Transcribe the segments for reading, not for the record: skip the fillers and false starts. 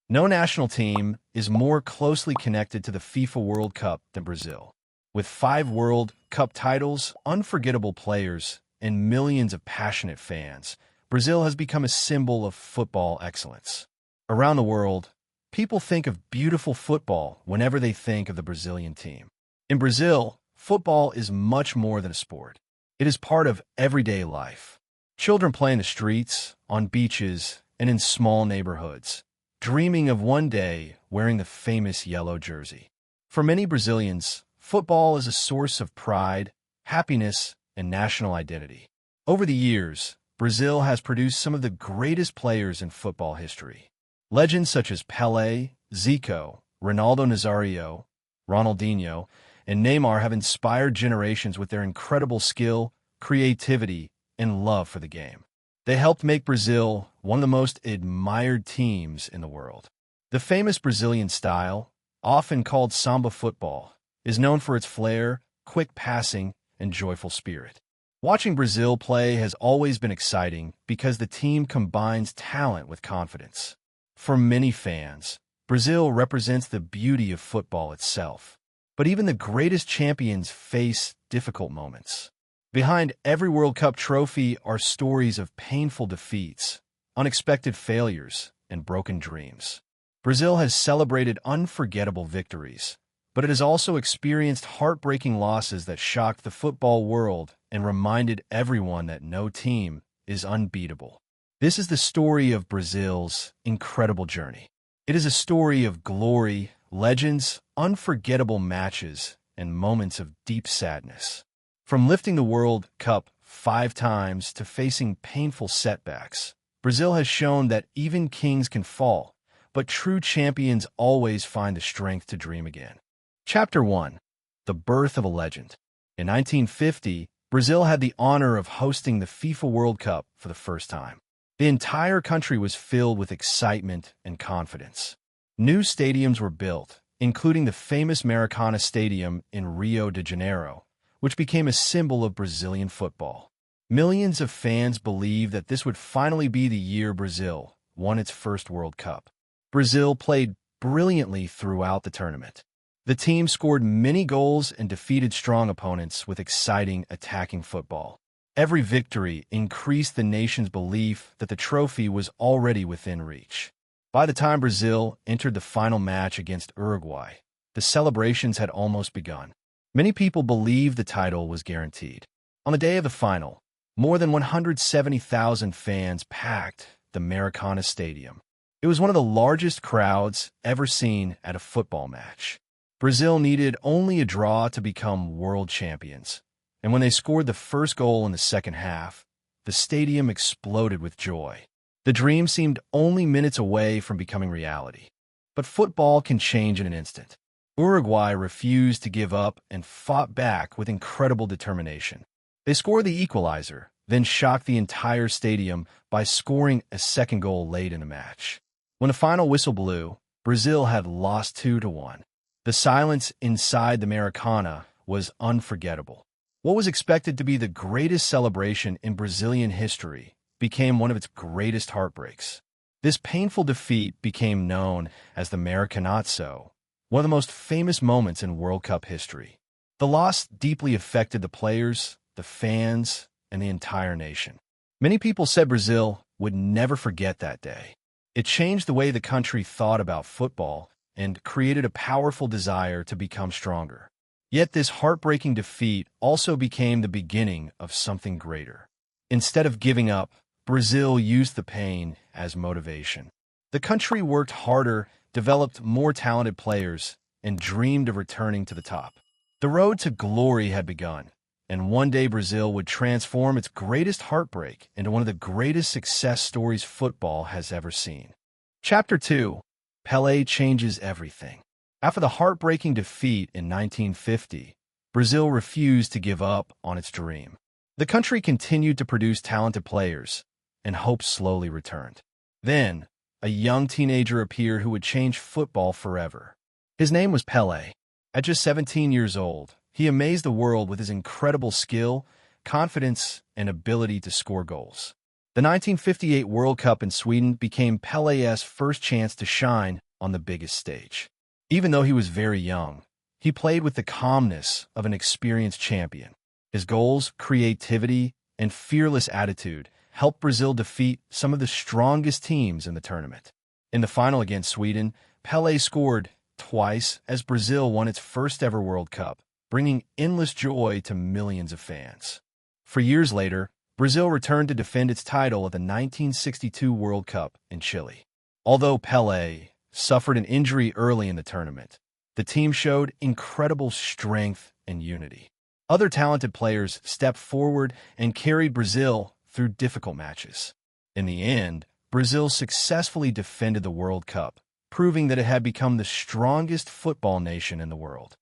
No national team is more closely connected to the FIFA World Cup than Brazil. With 5 World Cup titles, unforgettable players, and millions of passionate fans, Brazil has become a symbol of football excellence. Around the world, people think of beautiful football whenever they think of the Brazilian team. In Brazil, football is much more than a sport. It is part of everyday life. Children play in the streets, on beaches, and in small neighborhoods, dreaming of one day wearing the famous yellow jersey. For many Brazilians, football is a source of pride, happiness, and national identity. Over the years, Brazil has produced some of the greatest players in football history. Legends such as Pelé, Zico, Ronaldo Nazario, Ronaldinho, and Neymar have inspired generations with their incredible skill, creativity, and love for the game. They helped make Brazil one of the most admired teams in the world. The famous Brazilian style, often called samba football, is known for its flair, quick passing, and joyful spirit. Watching Brazil play has always been exciting because the team combines talent with confidence. For many fans, Brazil represents the beauty of football itself. But even the greatest champions face difficult moments. Behind every World Cup trophy are stories of painful defeats, unexpected failures, and broken dreams. Brazil has celebrated unforgettable victories, but it has also experienced heartbreaking losses that shocked the football world and reminded everyone that no team is unbeatable. This is the story of Brazil's incredible journey. It is a story of glory, legends, unforgettable matches, and moments of deep sadness. From lifting the World Cup 5 times to facing painful setbacks, Brazil has shown that even kings can fall, but true champions always find the strength to dream again. Chapter 1. The Birth of a Legend. In 1950, Brazil had the honor of hosting the FIFA World Cup for the first time. The entire country was filled with excitement and confidence. New stadiums were built, including the famous Maracana Stadium in Rio de Janeiro, which became a symbol of Brazilian football. Millions of fans believed that this would finally be the year Brazil won its first World Cup. Brazil played brilliantly throughout the tournament. The team scored many goals and defeated strong opponents with exciting attacking football. Every victory increased the nation's belief that the trophy was already within reach. By the time Brazil entered the final match against Uruguay, the celebrations had almost begun. Many people believed the title was guaranteed. On the day of the final, more than 170,000 fans packed the Maracana Stadium. It was one of the largest crowds ever seen at a football match. Brazil needed only a draw to become world champions, and when they scored the first goal in the second half, the stadium exploded with joy. The dream seemed only minutes away from becoming reality. But football can change in an instant. Uruguay refused to give up and fought back with incredible determination. They scored the equalizer, then shocked the entire stadium by scoring a second goal late in the match. When the final whistle blew, Brazil had lost 2-1. The silence inside the Maracana was unforgettable. What was expected to be the greatest celebration in Brazilian history became one of its greatest heartbreaks. This painful defeat became known as the Maracanazo, one of the most famous moments in World Cup history. The loss deeply affected the players, the fans, and the entire nation. Many people said Brazil would never forget that day. It changed the way the country thought about football and created a powerful desire to become stronger. Yet this heartbreaking defeat also became the beginning of something greater. Instead of giving up, Brazil used the pain as motivation. The country worked harder, developed more talented players, and dreamed of returning to the top. The road to glory had begun, and one day Brazil would transform its greatest heartbreak into one of the greatest success stories football has ever seen. Chapter 2. Pelé changes everything. After the heartbreaking defeat in 1950, Brazil refused to give up on its dream. The country continued to produce talented players, and hope slowly returned. Then, a young teenager appeared who would change football forever. His name was Pelé. At just 17 years old, he amazed the world with his incredible skill, confidence, and ability to score goals. The 1958 World Cup in Sweden became Pelé's first chance to shine on the biggest stage. Even though he was very young, he played with the calmness of an experienced champion. His goals, creativity, and fearless attitude helped Brazil defeat some of the strongest teams in the tournament. In the final against Sweden, Pelé scored twice as Brazil won its first-ever World Cup, bringing endless joy to millions of fans. For years later, Brazil returned to defend its title at the 1962 World Cup in Chile. Although Pelé suffered an injury early in the tournament, the team showed incredible strength and unity. Other talented players stepped forward and carried Brazil through difficult matches. In the end, Brazil successfully defended the World Cup, proving that it had become the strongest football nation in the world.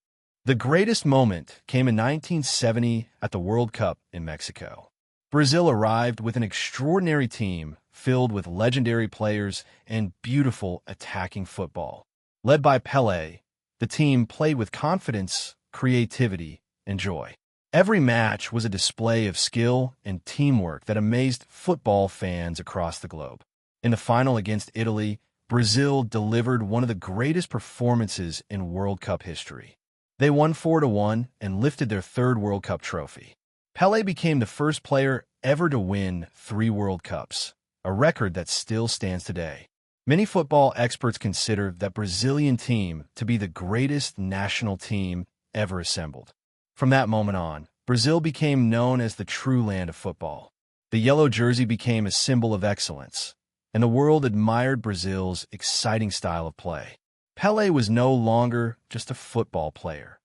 The greatest moment came in 1970 at the World Cup in Mexico. Brazil arrived with an extraordinary team filled with legendary players and beautiful attacking football. Led by Pelé, the team played with confidence, creativity, and joy. Every match was a display of skill and teamwork that amazed football fans across the globe. In the final against Italy, Brazil delivered one of the greatest performances in World Cup history. They won 4-1 and lifted their third World Cup trophy. Pelé became the first player ever to win 3 World Cups, a record that still stands today. Many football experts consider that Brazilian team to be the greatest national team ever assembled. From that moment on, Brazil became known as the true land of football. The yellow jersey became a symbol of excellence, and the world admired Brazil's exciting style of play. Pelé was no longer just a football player.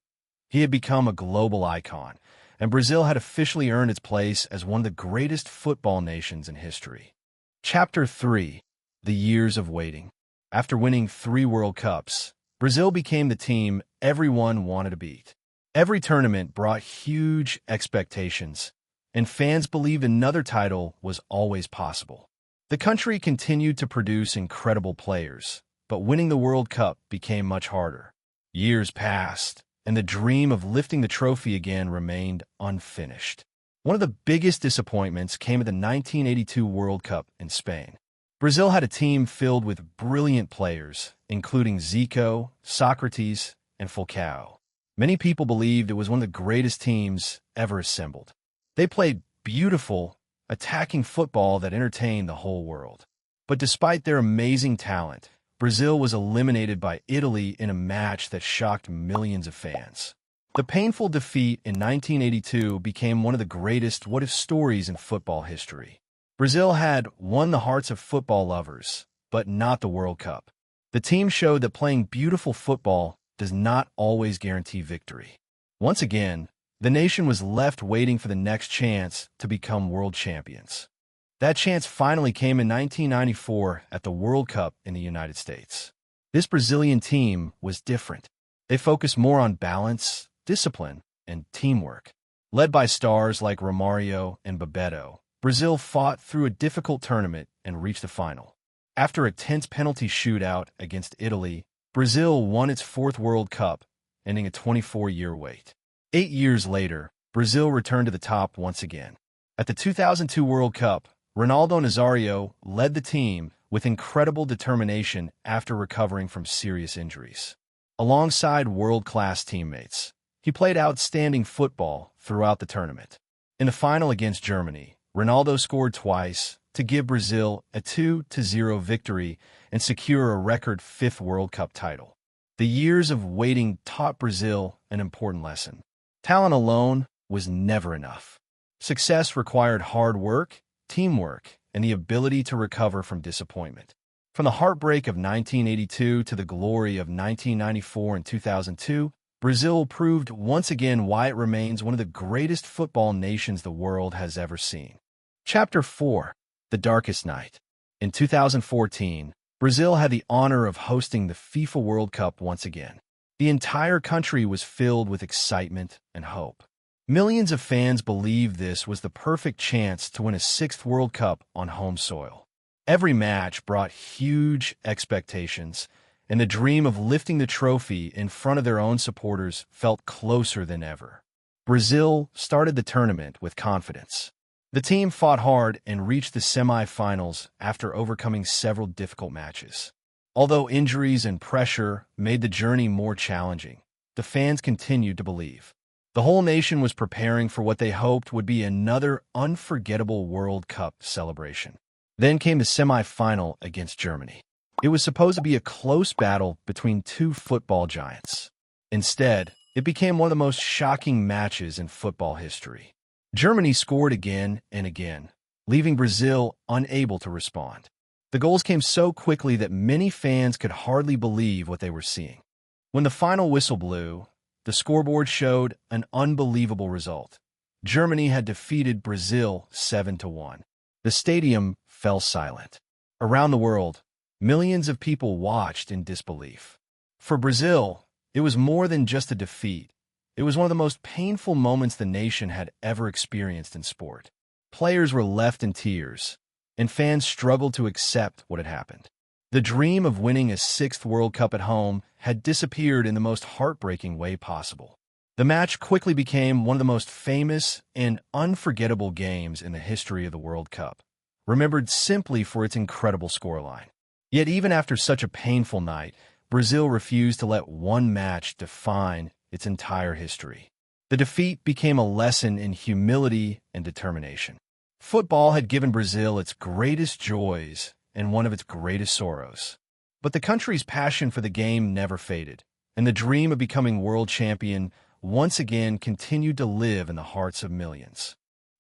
He had become a global icon, and Brazil had officially earned its place as one of the greatest football nations in history. Chapter 3: The Years of Waiting. After winning 3 World Cups, Brazil became the team everyone wanted to beat. Every tournament brought huge expectations, and fans believed another title was always possible. The country continued to produce incredible players, but winning the World Cup became much harder. Years passed, and the dream of lifting the trophy again remained unfinished. One of the biggest disappointments came at the 1982 World Cup in Spain. Brazil had a team filled with brilliant players, including Zico, Socrates, and Falcao. Many people believed it was one of the greatest teams ever assembled. They played beautiful, attacking football that entertained the whole world. But despite their amazing talent, Brazil was eliminated by Italy in a match that shocked millions of fans. The painful defeat in 1982 became one of the greatest what-if stories in football history. Brazil had won the hearts of football lovers, but not the World Cup. The team showed that playing beautiful football does not always guarantee victory. Once again, the nation was left waiting for the next chance to become world champions. That chance finally came in 1994 at the World Cup in the United States. This Brazilian team was different. They focused more on balance, discipline, and teamwork. Led by stars like Romario and Bebeto, Brazil fought through a difficult tournament and reached the final. After a tense penalty shootout against Italy, Brazil won its 4th World Cup, ending a 24-year wait. 8 years later, Brazil returned to the top once again. At the 2002 World Cup, Ronaldo Nazario led the team with incredible determination after recovering from serious injuries. Alongside world-class teammates, he played outstanding football throughout the tournament. In the final against Germany, Ronaldo scored twice to give Brazil a 2-0 victory and secure a record 5th World Cup title. The years of waiting taught Brazil an important lesson. Talent alone was never enough. Success required hard work, teamwork, and the ability to recover from disappointment. From the heartbreak of 1982 to the glory of 1994 and 2002, Brazil proved once again why it remains one of the greatest football nations the world has ever seen. Chapter 4: The Darkest Night. In 2014, Brazil had the honor of hosting the FIFA World Cup once again. The entire country was filled with excitement and hope. Millions of fans believed this was the perfect chance to win a 6th World Cup on home soil. Every match brought huge expectations, and the dream of lifting the trophy in front of their own supporters felt closer than ever. Brazil started the tournament with confidence. The team fought hard and reached the semi-finals after overcoming several difficult matches. Although injuries and pressure made the journey more challenging, the fans continued to believe. The whole nation was preparing for what they hoped would be another unforgettable World Cup celebration. Then came the semi-final against Germany. It was supposed to be a close battle between two football giants. Instead, it became one of the most shocking matches in football history. Germany scored again and again, leaving Brazil unable to respond. The goals came so quickly that many fans could hardly believe what they were seeing. When the final whistle blew, the scoreboard showed an unbelievable result. Germany had defeated Brazil 7-1. The stadium fell silent. Around the world, millions of people watched in disbelief. For Brazil, it was more than just a defeat. It was one of the most painful moments the nation had ever experienced in sport. Players were left in tears, and fans struggled to accept what had happened. The dream of winning a sixth World Cup at home had disappeared in the most heartbreaking way possible. The match quickly became one of the most famous and unforgettable games in the history of the World Cup, remembered simply for its incredible scoreline. Yet even after such a painful night, Brazil refused to let one match define its entire history. The defeat became a lesson in humility and determination. Football had given Brazil its greatest joys and one of its greatest sorrows. But the country's passion for the game never faded, and the dream of becoming world champion once again continued to live in the hearts of millions.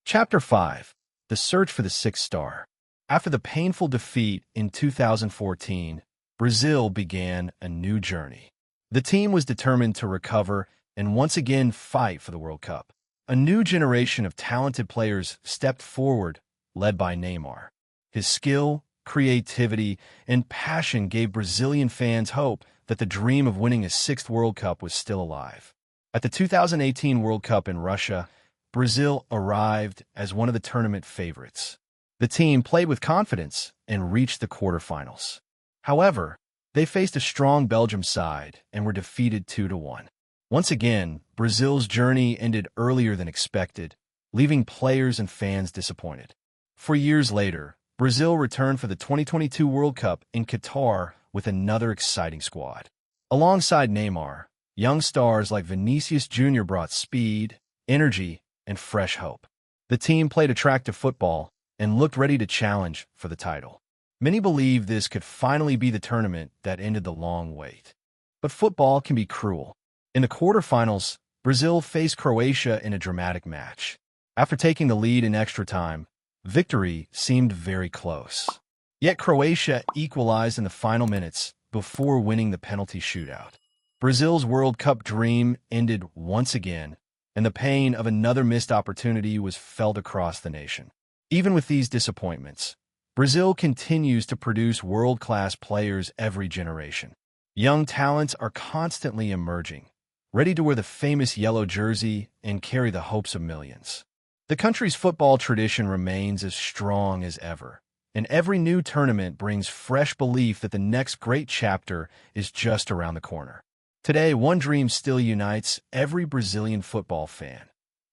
Chapter 5. The Search for the Sixth Star. After the painful defeat in 2014, Brazil began a new journey. The team was determined to recover and once again fight for the World Cup. A new generation of talented players stepped forward, led by Neymar. His skill, creativity, and passion gave Brazilian fans hope that the dream of winning a sixth World Cup was still alive. At the 2018 World Cup in Russia, Brazil arrived as one of the tournament favorites. The team played with confidence and reached the quarterfinals. However, they faced a strong Belgium side and were defeated 2-1. Once again, Brazil's journey ended earlier than expected, leaving players and fans disappointed. 4 years later, Brazil returned for the 2022 World Cup in Qatar with another exciting squad. Alongside Neymar, young stars like Vinicius Jr. brought speed, energy, and fresh hope. The team played attractive football and looked ready to challenge for the title. Many believe this could finally be the tournament that ended the long wait. But football can be cruel. In the quarterfinals, Brazil faced Croatia in a dramatic match. After taking the lead in extra time, victory seemed very close. Yet Croatia equalized in the final minutes before winning the penalty shootout. Brazil's World Cup dream ended once again, and the pain of another missed opportunity was felt across the nation. Even with these disappointments, Brazil continues to produce world-class players every generation. Young talents are constantly emerging, ready to wear the famous yellow jersey and carry the hopes of millions. The country's football tradition remains as strong as ever, and every new tournament brings fresh belief that the next great chapter is just around the corner. Today, one dream still unites every Brazilian football fan: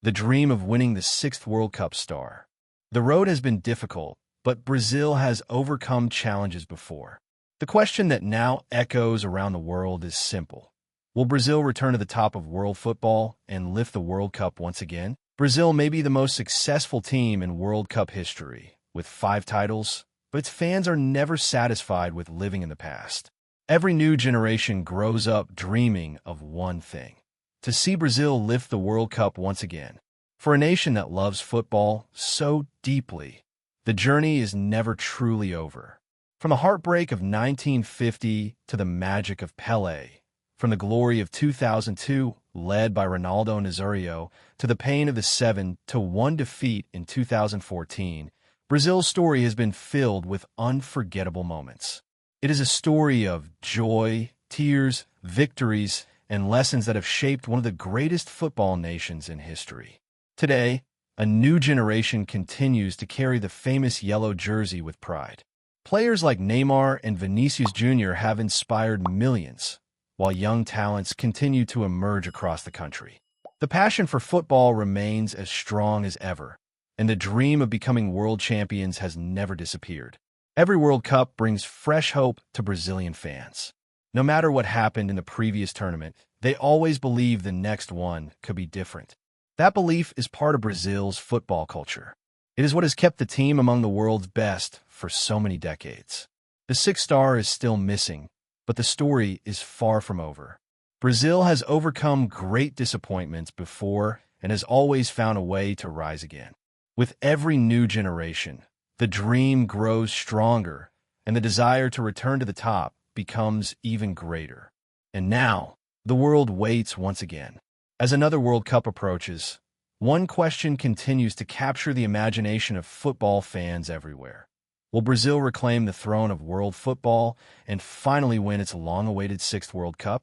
the dream of winning the sixth World Cup star. The road has been difficult, but Brazil has overcome challenges before. The question that now echoes around the world is simple: will Brazil return to the top of world football and lift the World Cup once again? Brazil may be the most successful team in World Cup history, with 5 titles, but its fans are never satisfied with living in the past. Every new generation grows up dreaming of one thing: to see Brazil lift the World Cup once again. For a nation that loves football so deeply, the journey is never truly over. From the heartbreak of 1950 to the magic of Pelé, from the glory of 2002, led by Ronaldo Nazario, to the pain of the 7-1 defeat in 2014, Brazil's story has been filled with unforgettable moments. It is a story of joy, tears, victories, and lessons that have shaped one of the greatest football nations in history. Today, a new generation continues to carry the famous yellow jersey with pride. Players like Neymar and Vinicius Jr. have inspired millions, while young talents continue to emerge across the country. The passion for football remains as strong as ever, and the dream of becoming world champions has never disappeared. Every World Cup brings fresh hope to Brazilian fans. No matter what happened in the previous tournament, they always believe the next one could be different. That belief is part of Brazil's football culture. It is what has kept the team among the world's best for so many decades. The sixth star is still missing, but the story is far from over. Brazil has overcome great disappointments before and has always found a way to rise again. With every new generation, the dream grows stronger, and the desire to return to the top becomes even greater. And now, the world waits once again. As another World Cup approaches, one question continues to capture the imagination of football fans everywhere. Will Brazil reclaim the throne of world football and finally win its long-awaited sixth World Cup?